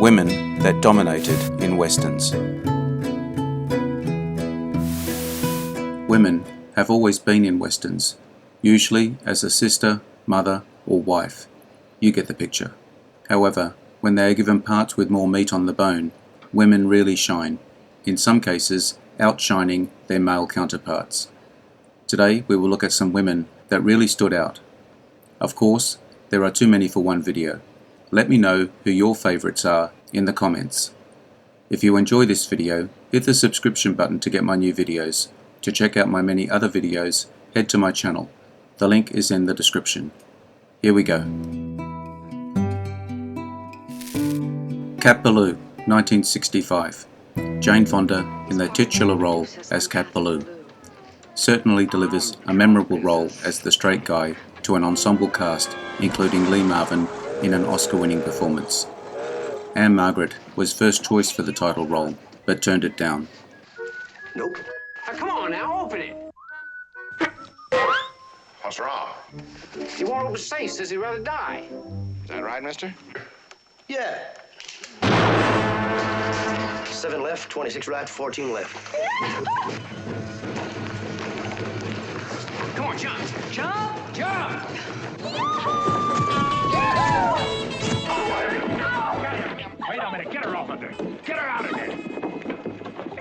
Women that dominated in westerns. Women have always been in westerns, usually as a sister, mother, or wife. You get the picture. However, when they are given parts with more meat on the bone, women really shine, in some cases outshining their male counterparts. Today we will look at some women that really stood out. Of course, there are too many for one video. Let me know who your favourites are in the comments. If you enjoy this video, hit the subscription button to get my new videos. To check out my many other videos, head to my channel. The link is in the description. Here we go. Cat Ballou, 1965. Jane Fonda in the titular role as Cat Ballou. Certainly delivers a memorable role as the straight guy to an ensemble cast including Lee Marvin in an Oscar-winning performance. Ann-Margret was first choice for the title role, but turned it down. Nope. Now, come on now, open it. What's wrong? He won't open the safe, says he'd rather die. Is that right, mister? Yeah. 7 left, 26 right, 14 left. Come on, jump. Jump! Jump! Wait a minute, get her off of there. Get her out of there.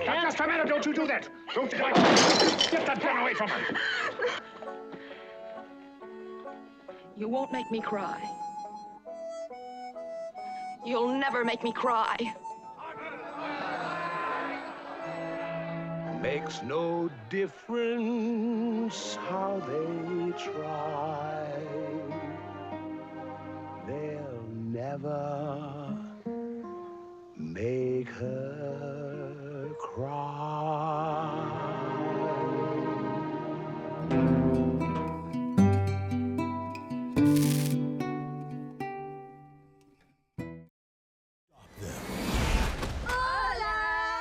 Now, just a minute, don't you do that. Don't you get that gun away from her. You won't make me cry. You'll never make me cry. Makes no difference how they try. They'll never make her cry.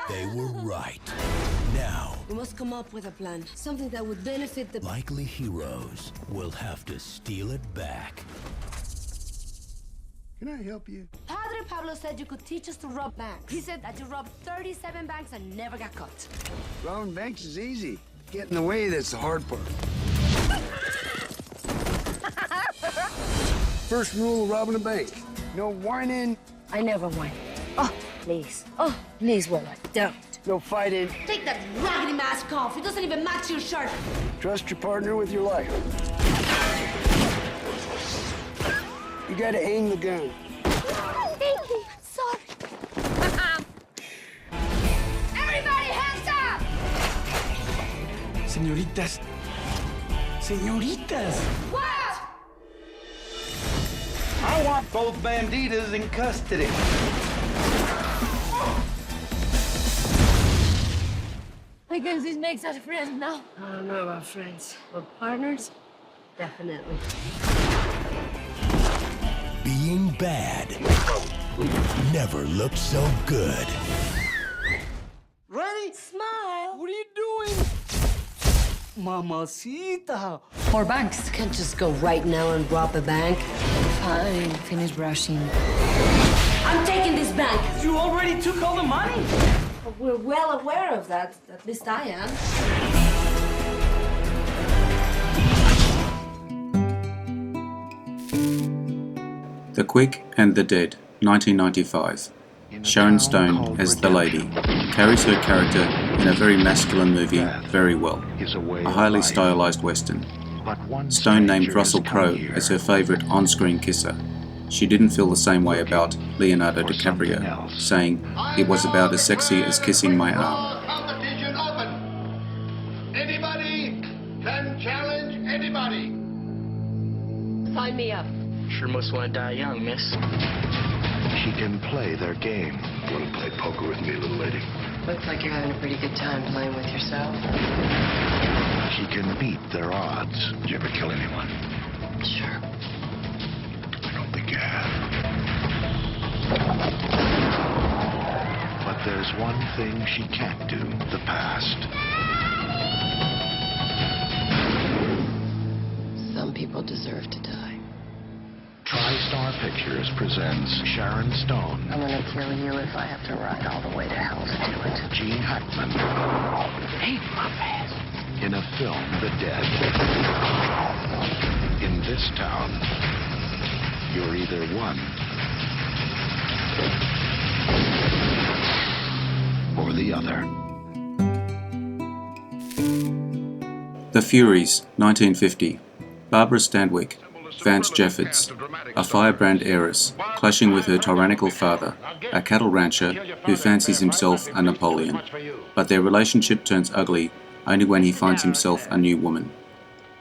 They were right. Now, we must come up with a plan. Something that would benefit the... likely heroes will have to steal it back. Can I help you? Padre Pablo said you could teach us to rob banks. He said that you robbed 37 banks and never got caught. Robbing banks is easy. Getting in the way, that's the hard part. First rule of robbing a bank. No whining. I never whine. Oh, please. Oh, please, Willa, don't. No fighting. Take that raggedy mask off. It doesn't even match your shirt. Trust your partner with your life. You gotta aim the gun. Thank you. Sorry. Everybody, hands up! Señoritas. Señoritas. What? I want both banditas in custody. I guess this makes us friends now. I don't know about friends, but partners, definitely. Being bad never looked so good. Ready? Smile. What are you doing? Mamacita. More banks. Can't just go right now and rob a bank. Fine, finish brushing. I'm taking this bank. You already took all the money? We're well aware of that. At least I am. The Quick and the Dead, 1995. Sharon Stone as the lady carries her character in a very masculine movie very well. A highly stylized western. Stone named Russell Crowe as her favourite on-screen kisser. She didn't feel the same way about Leonardo DiCaprio, saying it was about as sexy as kissing my arm. Competition open. Anybody can challenge anybody. Sign me up. Sure must want to die young, miss. She can play their game. Want to play poker with me, little lady? Looks like you're having a pretty good time playing with yourself. She can beat their odds. Did you ever kill anyone? Sure. I don't think you have. But there's one thing she can't do. The past. Some people deserve to die. TriStar Pictures Pictures presents Sharon Stone, I'm gonna kill you if I have to ride all the way to hell to do it. Gene Hackman, Hey, my ass. in a film, The Dead. In this town, you're either one or the other. The Furies, 1950. Barbara Stanwyck, Vance Jeffords, a firebrand heiress, clashing with her tyrannical father, a cattle rancher who fancies himself a Napoleon. But their relationship turns ugly only when he finds himself a new woman.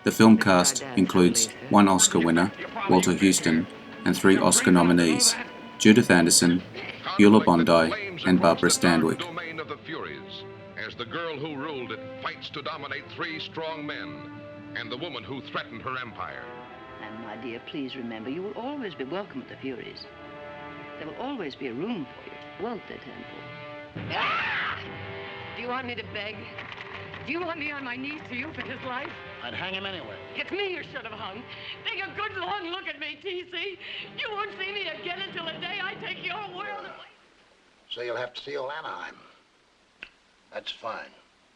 The film cast includes 1 Oscar winner, Walter Houston, and 3 Oscar nominees, Judith Anderson, Beulah Bondi, and Barbara Stanwyck. Domain of the Furies, as the girl who ruled it fights to dominate 3 strong men, and the woman who threatened her empire. And my dear, please remember, you will always be welcome at the Furies. There will always be a room for you. Walter Temple. Ah! Do you want me to beg? Do you want me on my knees to you for his life? I'd hang him anyway. It's me you should have hung. Take a good long look at me, T.C. You won't see me again until the day I take your world away. So you'll have to see old Anaheim. That's fine.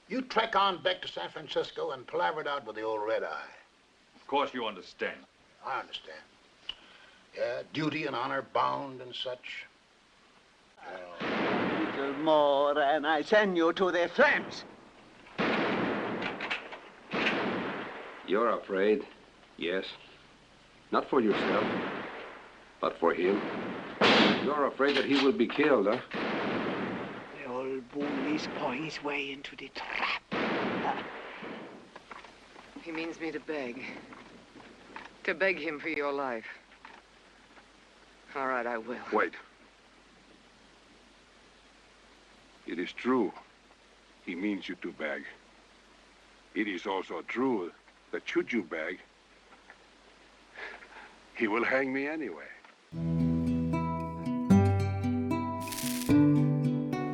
You trek on back to San Francisco and palaver it out with the old red eye. Of course you understand. I understand. Yeah, duty and honor bound and such. Little more and I send you to the flames. You're afraid, yes. Not for yourself, but for him. You're afraid that he will be killed, huh? The old bull is pouring his way into the trap. He means me to beg. To beg him for your life. All right, I will. Wait. It is true. He means you to beg. It is also true that should you beg, he will hang me anyway.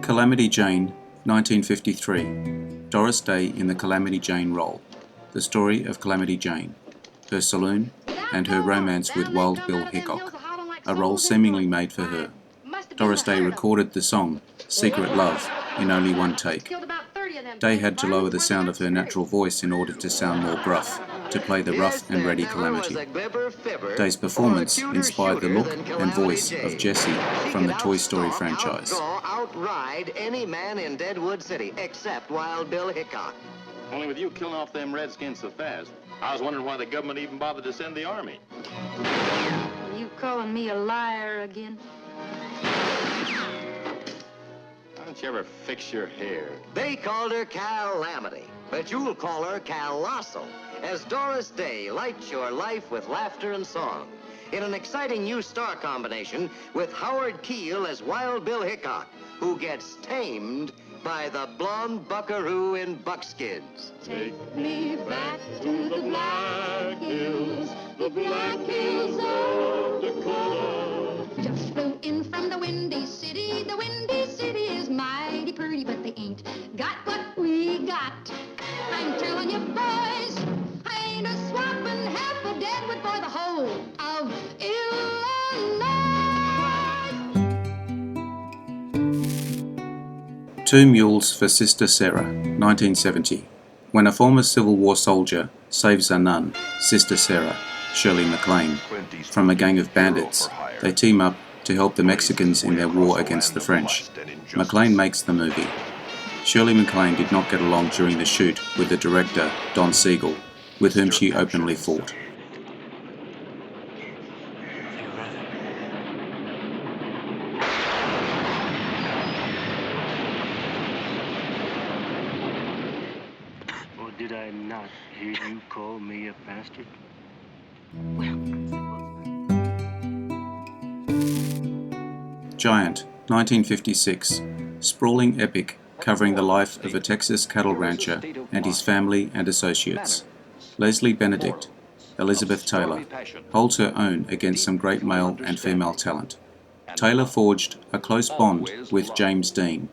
Calamity Jane, 1953. Doris Day in the Calamity Jane role. The story of Calamity Jane, her saloon, and her romance with Wild Bill Hickok, a role seemingly made for her. Doris Day recorded the song, Secret Love, in only 1 take. Day had to lower the sound of her natural voice in order to sound more gruff, to play the rough and ready Calamity. Day's performance inspired the look and voice of Jessie from the Toy Story franchise. Outride any man in Deadwood City, except Wild Bill Hickok. Only with you killing off them Redskins so fast, I was wondering why the government even bothered to send the army. You calling me a liar again? Why don't you ever fix your hair? They called her Calamity, but you'll call her Colossal, as Doris Day lights your life with laughter and song in an exciting new star combination with Howard Keel as Wild Bill Hickok, who gets tamed by the blonde buckaroo in buckskins. Take me back to the Black Hills of Dakota. Just flew in from the Windy City. The Windy City is mighty pretty, but they ain't got what we got. I'm telling you, boys, I ain't a swapping half a Deadwood for the whole of Illinois. 2 Mules for Sister Sarah, 1970. When a former Civil War soldier saves a nun, Sister Sarah, Shirley MacLaine, from a gang of bandits, they team up to help the Mexicans in their war against the French. MacLaine makes the movie. Shirley MacLaine did not get along during the shoot with the director, Don Siegel, with whom she openly fought. Or did I not hear you call me a bastard? Giant, 1956. Sprawling epic covering the life of a Texas cattle rancher and his family and associates. Leslie Benedict, Elizabeth Taylor, holds her own against some great male and female talent. Taylor forged a close bond with James Dean.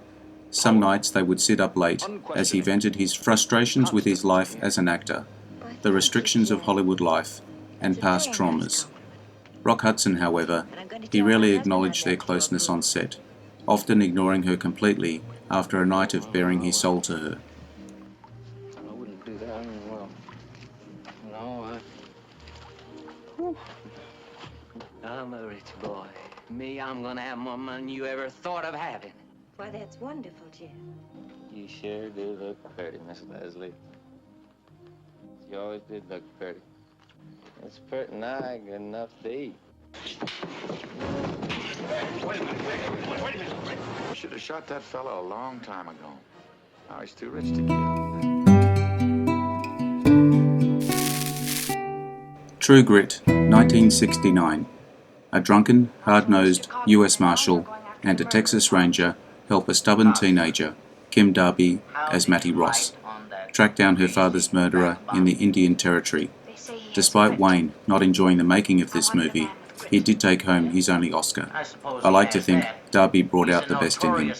Some nights they would sit up late as he vented his frustrations with his life as an actor, the restrictions of Hollywood life, and past traumas. Rock Hudson, however, he rarely acknowledged their closeness on set, often ignoring her completely after a night of bearing his soul to her. I wouldn't do that. Well, no, I'm a rich boy. Me, I'm gonna have more money than you ever thought of having. Why, that's wonderful, Jim. You sure do look pretty, Miss Leslie. You always did look pretty. It's pretty nigh good enough to eat. Wait a minute. You should have shot that fella a long time ago. Now he's too rich to kill. True Grit, 1969. A drunken, hard-nosed US Marshal and a Texas Ranger help a stubborn teenager, Kim Darby as Mattie Ross, track down her father's murderer in the Indian Territory. Despite Wayne not enjoying the making of this movie, he did take home his only Oscar. I like to think Darby brought out the best in him.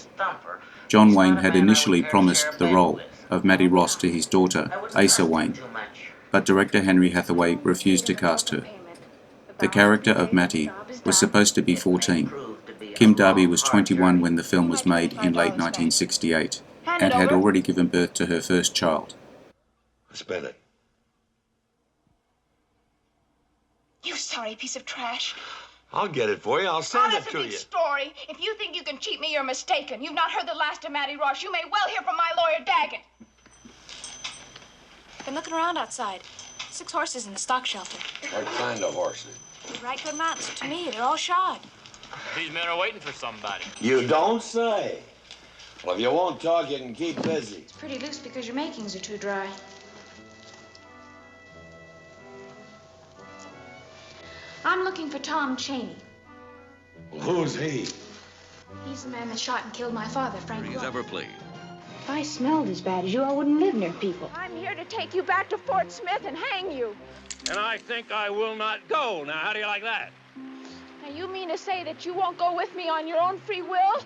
John Wayne had initially promised the role of Mattie Ross to his daughter, Asa Wayne, but director Henry Hathaway refused to cast her. The character of Mattie was supposed to be 14. Kim Darby was 21 when the film was made in late 1968 and had already given birth to her first child. Spend it. You sorry piece of trash. I'll get it for you. I'll send That's it a to big you. story. If you think you can cheat me, you're mistaken. You've not heard the last of Mattie Ross. You may well hear from my lawyer, Daggett. Been looking around outside. 6 horses in the stock shelter. What kind of horses? Right good mounts. To me, they're all shod. These men are waiting for somebody. You don't say. Well, if you won't talk, you can keep busy. It's pretty loose because your makings are too dry. I'm looking for Tom Chaney. Well, who's he? He's the man that shot and killed my father, Frank He's Wolf. ever pleased. If I smelled as bad as you, I wouldn't live near people. I'm here to take you back to Fort Smith and hang you. And I think I will not go. Now, how do you like that? Now, you mean to say that you won't go with me on your own free will?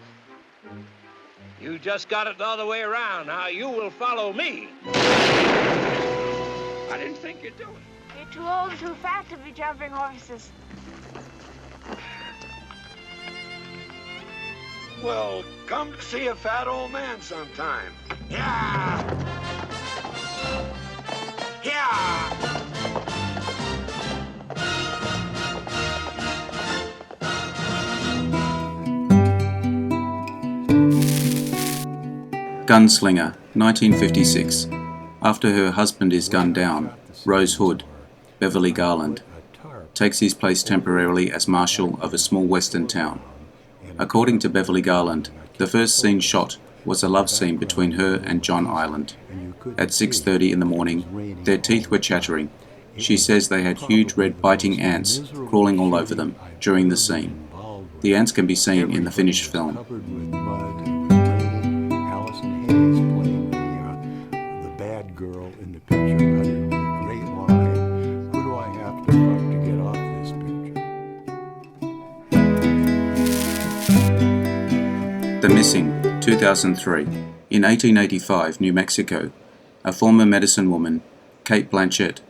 You just got it the other way around. Now, you will follow me. I didn't think you'd do it. You're too old and too fat to be jumping horses. Well, come to see a fat old man sometime. Yeah! Yeah! Gunslinger, 1956. After her husband is gunned down, Rose Hood, Beverly Garland, takes his place temporarily as marshal of a small western town. According to Beverly Garland, the first scene shot was a love scene between her and John Ireland. At 6:30 in the morning, their teeth were chattering. She says they had huge red biting ants crawling all over them during the scene. The ants can be seen in the finished film. Allison Hayes playing the bad girl in the picture uttered the great line, "Who do I have to fuck to get off this picture?" The Missing, 2003. In 1885, New Mexico, a former medicine woman, Kate Blanchett,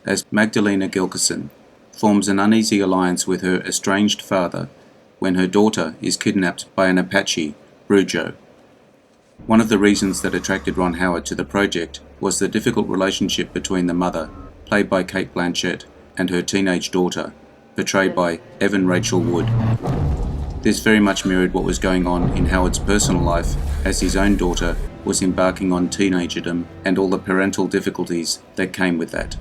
as Magdalena Gilkison, forms an uneasy alliance with her estranged father when her daughter is kidnapped by an Apache, Brujo. One of the reasons that attracted Ron Howard to the project was the difficult relationship between the mother, played by Kate Blanchett, and her teenage daughter, portrayed by Evan Rachel Wood. This very much mirrored what was going on in Howard's personal life as his own daughter was embarking on teenagerdom and all the parental difficulties that came with that.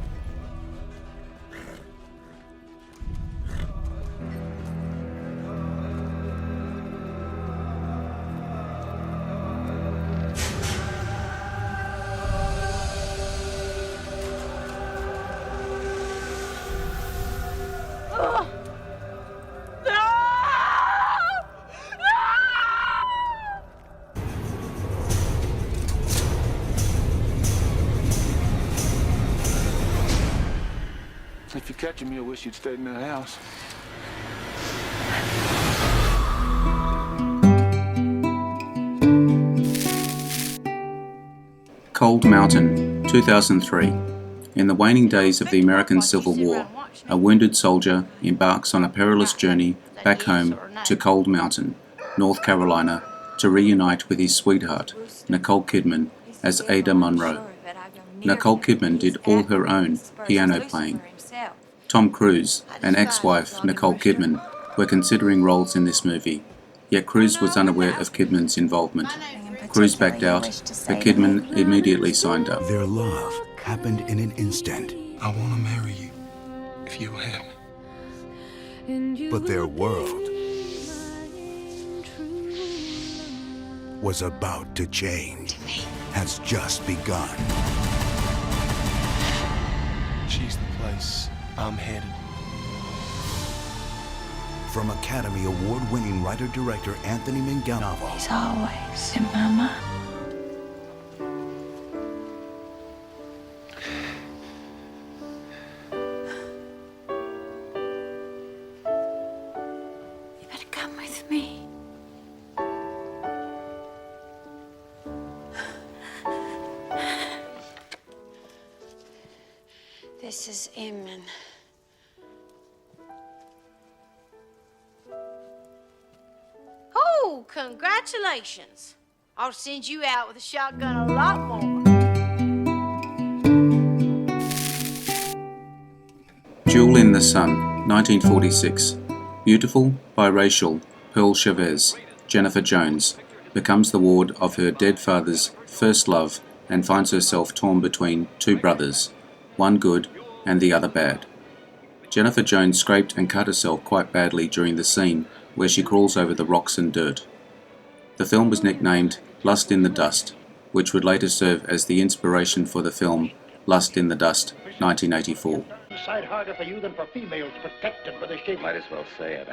If you catch him, you'll wish you'd stayed in that house. Cold Mountain, 2003. In the waning days of the American Civil War, a wounded soldier embarks on a perilous journey back home to Cold Mountain, North Carolina, to reunite with his sweetheart, Nicole Kidman, as Ada Monroe. Nicole Kidman did all her own piano playing. Tom Cruise and ex-wife Nicole Kidman were considering roles in this movie, yet Cruise was unaware of Kidman's involvement. Cruise backed out, but Kidman immediately signed up. Their love happened in an instant. I want to marry you, if you will have me. But their world was about to change. Has just begun. She's the place I'm headed. From Academy Award-winning writer-director Anthony Minghella. He's always in my mind. You better come with me. This is Eamon. Oh, congratulations. I'll send you out with a shotgun a lot more. Jewel in the Sun, 1946. Beautiful, biracial Pearl Chavez, Jennifer Jones, becomes the ward of her dead father's first love and finds herself torn between two brothers, one good and the other bad. Jennifer Jones scraped and cut herself quite badly during the scene where she crawls over the rocks and dirt. The film was nicknamed Lust in the Dust, which would later serve as the inspiration for the film Lust in the Dust, 1984. Sight harder for you than for females protected by the shape. Might as well say it.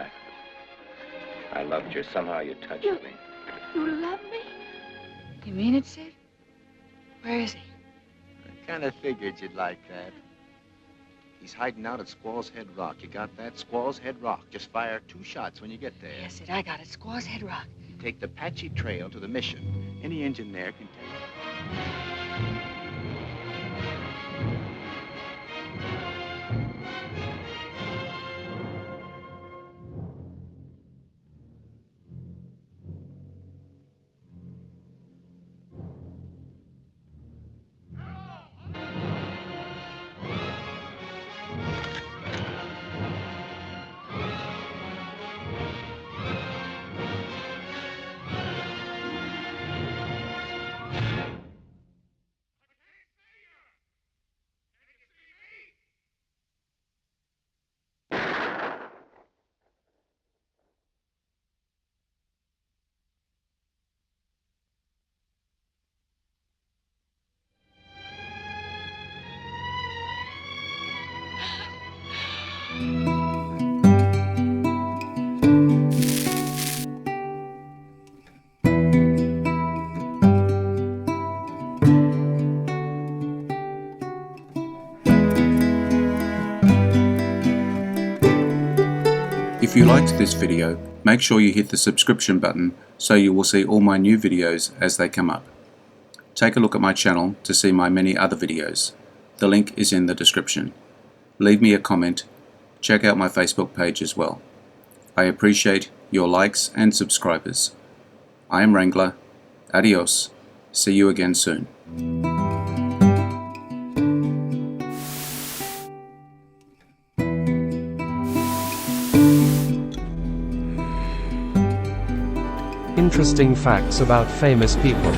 I loved you. Somehow you touched me. You love me? You mean it, Sid? Where is he? I kind of figured you'd like that. He's hiding out at Squall's Head Rock. You got that? Squall's Head Rock. Just fire 2 shots when you get there. Yes, Sid, I got it. Squaw's Head Rock. You take the Apache Trail to the mission. Any engine there can take it. If you liked this video, make sure you hit the subscription button so you will see all my new videos as they come up. Take a look at my channel to see my many other videos. The link is in the description. Leave me a comment. Check out my Facebook page as well. I appreciate your likes and subscribers. I am Wrangler. Adios. See you again soon. Interesting facts about famous people.